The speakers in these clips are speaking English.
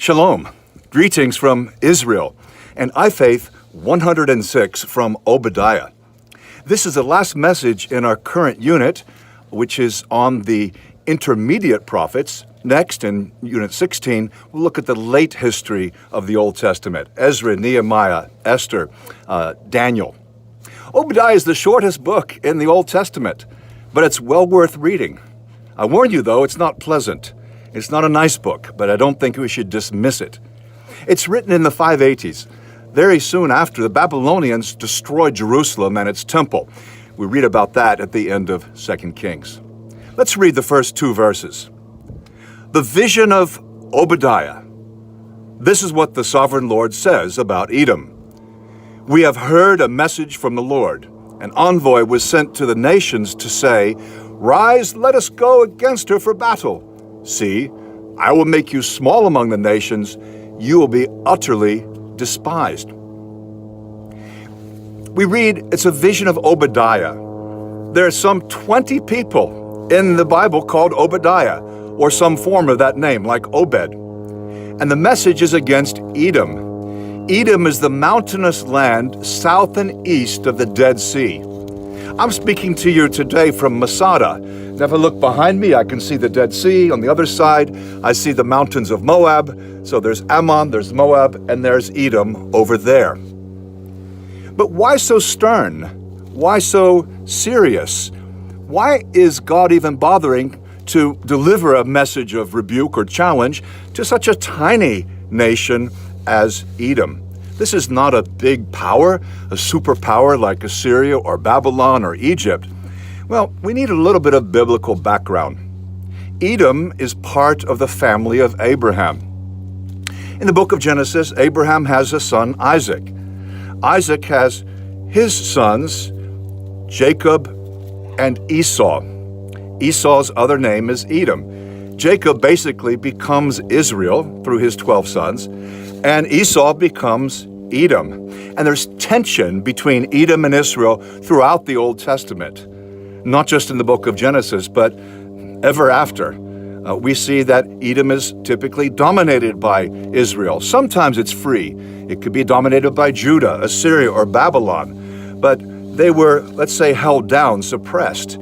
Shalom. Greetings from Israel and iFaith 106 from Obadiah. This is the last message in our current unit, which is on the intermediate prophets. Next, in Unit 16, we'll look at the late history of the Old Testament: Ezra, Nehemiah, Esther, Daniel. Obadiah is the shortest book in the Old Testament, but it's well worth reading. I warn you, though, it's not pleasant. It's not a nice book, but I don't think we should dismiss it. It's written in the 580s, very soon after the Babylonians destroyed Jerusalem and its temple. We read about that at the end of 2 Kings. Let's read the first two verses. The vision of Obadiah. This is what the sovereign Lord says about Edom. We have heard a message from the Lord. An envoy was sent to the nations to say, "Rise, let us go against her for battle. See, I will make you small among the nations. You will be utterly despised." We read it's a vision of Obadiah. There are some 20 people in the Bible called Obadiah, or some form of that name, like Obed. And the message is against Edom. Edom is the mountainous land south and east of the Dead Sea. I'm speaking to you today from Masada. And if I look behind me, I can see the Dead Sea. On the other side, I see the mountains of Moab. So there's Ammon, there's Moab, and there's Edom over there. But why so stern? Why so serious? Why is God even bothering to deliver a message of rebuke or challenge to such a tiny nation as Edom? This is not a big power, a superpower like Assyria or Babylon or Egypt. Well, we need a little bit of biblical background. Edom is part of the family of Abraham. In the book of Genesis, Abraham has a son, Isaac. Isaac has his sons, Jacob and Esau. Esau's other name is Edom. Jacob basically becomes Israel through his 12 sons, and Esau becomes Edom. And there's tension between Edom and Israel throughout the Old Testament, not just in the book of Genesis, but ever after. We see that Edom is typically dominated by Israel. Sometimes it's free. It could be dominated by Judah, Assyria, or Babylon. But they were, let's say, held down, suppressed,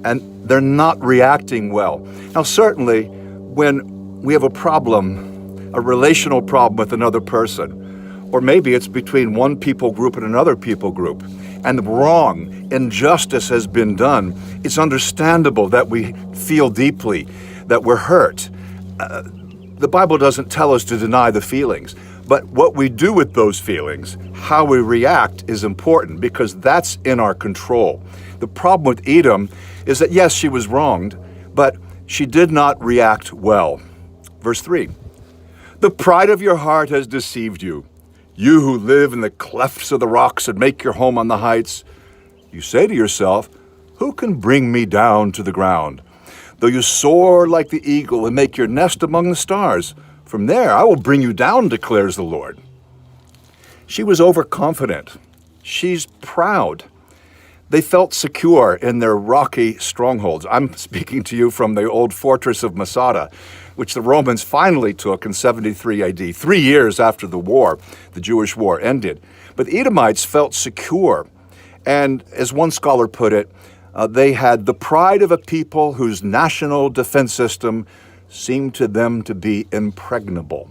and they're not reacting well. Now, certainly, when we have a problem, a relational problem with another person, or maybe it's between one people group and another people group, and wrong, injustice has been done, it's understandable that we feel deeply, that we're hurt. The Bible doesn't tell us to deny the feelings, but what we do with those feelings, how we react, is important because that's in our control. The problem with Edom is that, yes, she was wronged, but she did not react well. Verse 3. The pride of your heart has deceived you. You who live in the clefts of the rocks and make your home on the heights. You say to yourself, who can bring me down to the ground? Though you soar like the eagle and make your nest among the stars, from there I will bring you down, declares the Lord. She was overconfident. She's proud. They felt secure in their rocky strongholds. I'm speaking to you from the old fortress of Masada, which the Romans finally took in 73 AD, 3 years after the war, the Jewish war, ended. But the Edomites felt secure. And as one scholar put it, they had the pride of a people whose national defense system seemed to them to be impregnable.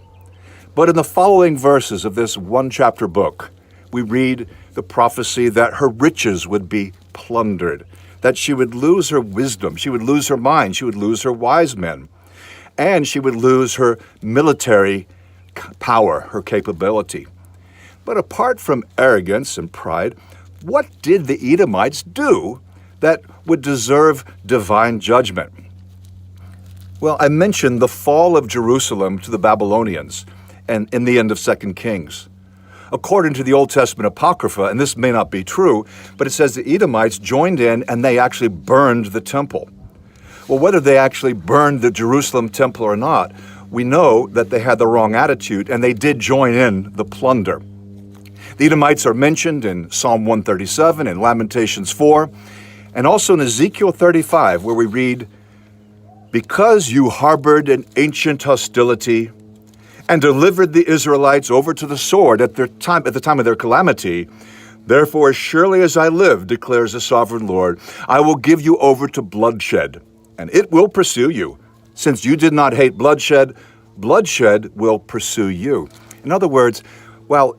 But in the following verses of this one-chapter book, we read the prophecy that her riches would be plundered, that she would lose her wisdom, she would lose her mind, she would lose her wise men, and she would lose her military power, her capability. But apart from arrogance and pride, what did the Edomites do that would deserve divine judgment? Well, I mentioned the fall of Jerusalem to the Babylonians and in the end of 2 Kings. According to the Old Testament Apocrypha, and this may not be true, but it says the Edomites joined in and they actually burned the temple. Well, whether they actually burned the Jerusalem temple or not, we know that they had the wrong attitude and they did join in the plunder. The Edomites are mentioned in Psalm 137 and Lamentations 4, and also in Ezekiel 35, where we read, "Because you harbored an ancient hostility and delivered the Israelites over to the sword at the time of their calamity. Therefore, as surely as I live, declares the sovereign Lord, I will give you over to bloodshed, and it will pursue you. Since you did not hate bloodshed, bloodshed will pursue you. In other words, while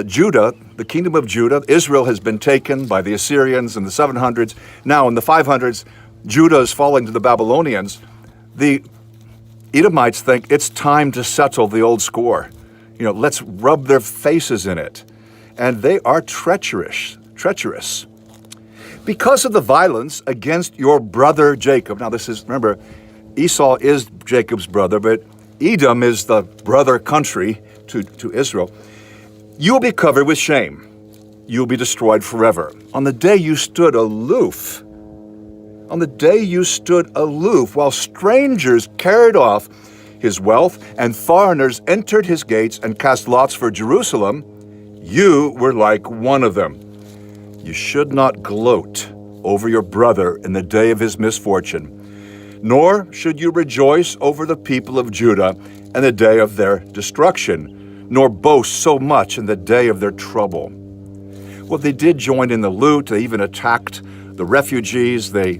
Judah, the kingdom of Judah, Israel has been taken by the Assyrians in the 700s. Now in the 500s, Judah is falling to the Babylonians. The Edomites think it's time to settle the old score. Let's rub their faces in it. And they are treacherous. Because of the violence against your brother Jacob. Now remember, Esau is Jacob's brother, but Edom is the brother country to Israel. You will be covered with shame. You will be destroyed forever. On the day you stood aloof, while strangers carried off his wealth and foreigners entered his gates and cast lots for Jerusalem, you were like one of them. You should not gloat over your brother in the day of his misfortune, nor should you rejoice over the people of Judah in the day of their destruction, nor boast so much in the day of their trouble. Well, they did join in the loot. They even attacked the refugees. They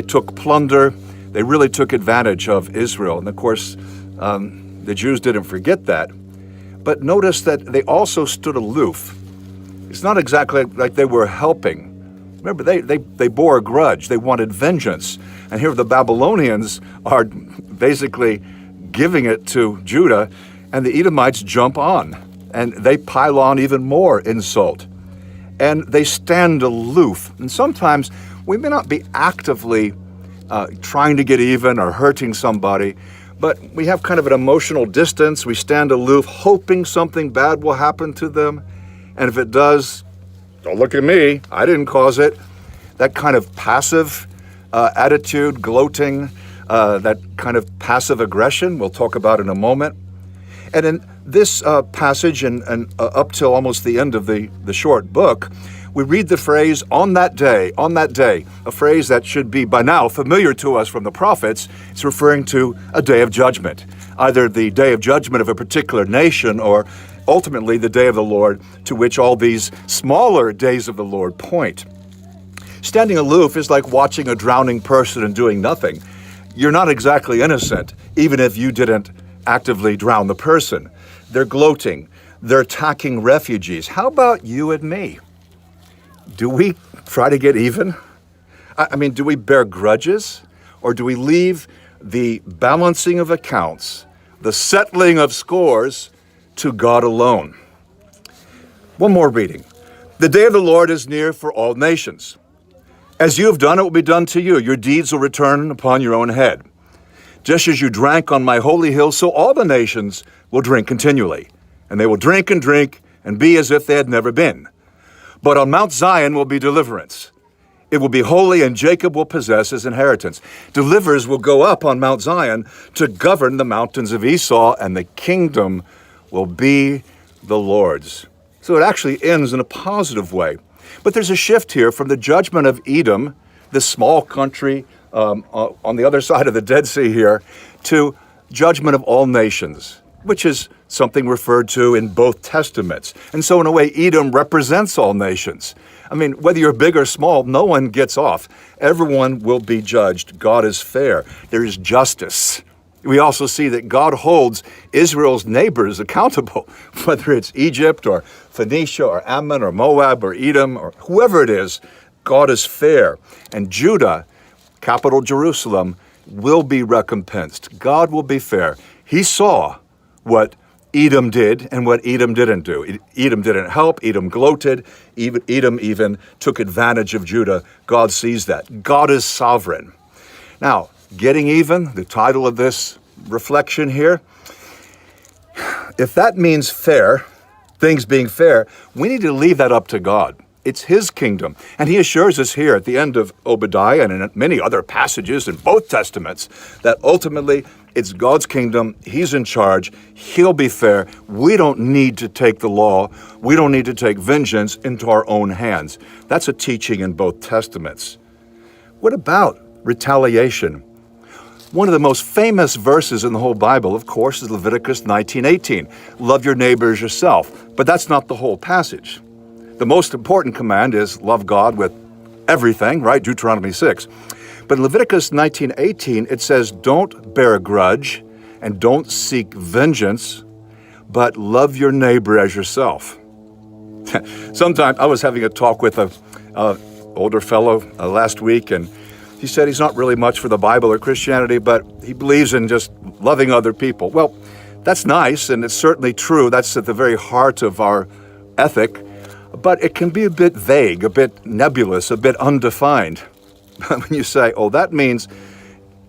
took plunder. They really took advantage of Israel. And of course, the Jews didn't forget that. But notice that they also stood aloof. It's not exactly like they were helping. Remember, they bore a grudge. They wanted vengeance. And here the Babylonians are basically giving it to Judah, and the Edomites jump on, and they pile on even more insult. And they stand aloof. And sometimes we may not be actively trying to get even or hurting somebody, but we have kind of an emotional distance. We stand aloof, hoping something bad will happen to them. And if it does, don't look at me, I didn't cause it. That kind of passive attitude, gloating, that kind of passive aggression, we'll talk about in a moment. And in this passage and up till almost the end of the short book, we read the phrase, on that day, a phrase that should be by now familiar to us from the prophets. It's referring to a day of judgment, either the day of judgment of a particular nation or ultimately the day of the Lord, to which all these smaller days of the Lord point. Standing aloof is like watching a drowning person and doing nothing. You're not exactly innocent, even if you didn't actively drown the person. They're gloating. They're attacking refugees. How about you and me? Do we try to get even? I mean, do we bear grudges? Or do we leave the balancing of accounts, the settling of scores, to God alone? One more reading. The day of the Lord is near for all nations. As you have done, it will be done to you. Your deeds will return upon your own head. Just as you drank on my holy hill, so all the nations will drink continually. And they will drink and be as if they had never been. But on Mount Zion will be deliverance. It will be holy, and Jacob will possess his inheritance. Deliverers will go up on Mount Zion to govern the mountains of Esau, and the kingdom will be the Lord's. So it actually ends in a positive way. But there's a shift here from the judgment of Edom, this small country on the other side of the Dead Sea here, to judgment of all nations, which is something referred to in both testaments. And so in a way, Edom represents all nations. I mean, whether you're big or small, no one gets off. Everyone will be judged. God is fair. There is justice. We also see that God holds Israel's neighbors accountable, whether it's Egypt or Phoenicia or Ammon or Moab or Edom or whoever it is. God is fair. And Judah, capital Jerusalem, will be recompensed. God will be fair. He saw what Edom did and what Edom didn't do. Edom didn't help. Edom gloated. Edom even took advantage of Judah. God sees that. God is sovereign. Now, getting even, the title of this reflection here, if that means fair, things being fair, we need to leave that up to God. It's his kingdom. And he assures us here at the end of Obadiah and in many other passages in both testaments that ultimately it's God's kingdom. He's in charge. He'll be fair. We don't need to take the law. We don't need to take vengeance into our own hands. That's a teaching in both testaments. What about retaliation? One of the most famous verses in the whole Bible, of course, is Leviticus 19:18. Love your neighbor as yourself. But that's not the whole passage. The most important command is love God with everything, right? Deuteronomy 6. But in Leviticus 19:18, it says, don't bear a grudge and don't seek vengeance, but love your neighbor as yourself. Sometime I was having a talk with a older fellow last week, and he said he's not really much for the Bible or Christianity, but he believes in just loving other people. Well, that's nice, and it's certainly true. That's at the very heart of our ethic, but it can be a bit vague, a bit nebulous, a bit undefined. When you say, oh, that means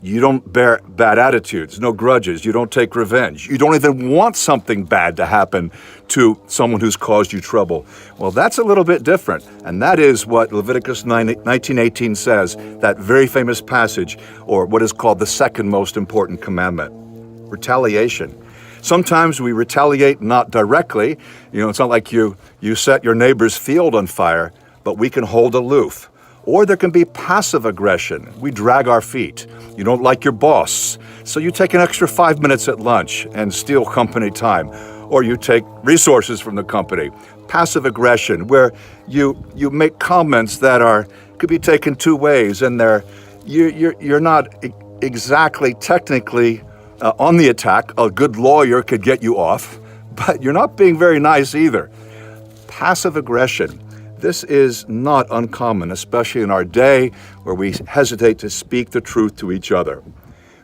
you don't bear bad attitudes, no grudges, you don't take revenge, you don't even want something bad to happen to someone who's caused you trouble. Well, that's a little bit different, and that is what Leviticus 19:18 says, that very famous passage, or what is called the second most important commandment, retaliation. Sometimes we retaliate not directly. It's not like you set your neighbor's field on fire, but we can hold aloof. Or there can be passive aggression. We drag our feet. You don't like your boss, so you take an extra 5 minutes at lunch and steal company time. Or you take resources from the company. Passive aggression, where you make comments that could be taken two ways, and you're not exactly technically on the attack. A good lawyer could get you off, but you're not being very nice either. Passive aggression. This is not uncommon, especially in our day where we hesitate to speak the truth to each other.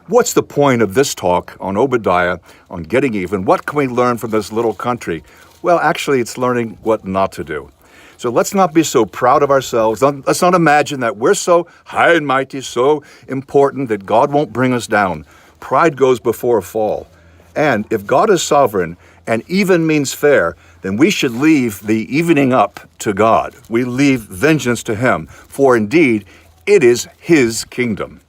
What's the point of this talk on Obadiah, on getting even? What can we learn from this little country? Well, actually, it's learning what not to do. So let's not be so proud of ourselves. Let's not imagine that we're so high and mighty, so important that God won't bring us down. Pride goes before a fall. And if God is sovereign and even means fair, then we should leave the evening up to God. We leave vengeance to Him, for indeed, it is His kingdom.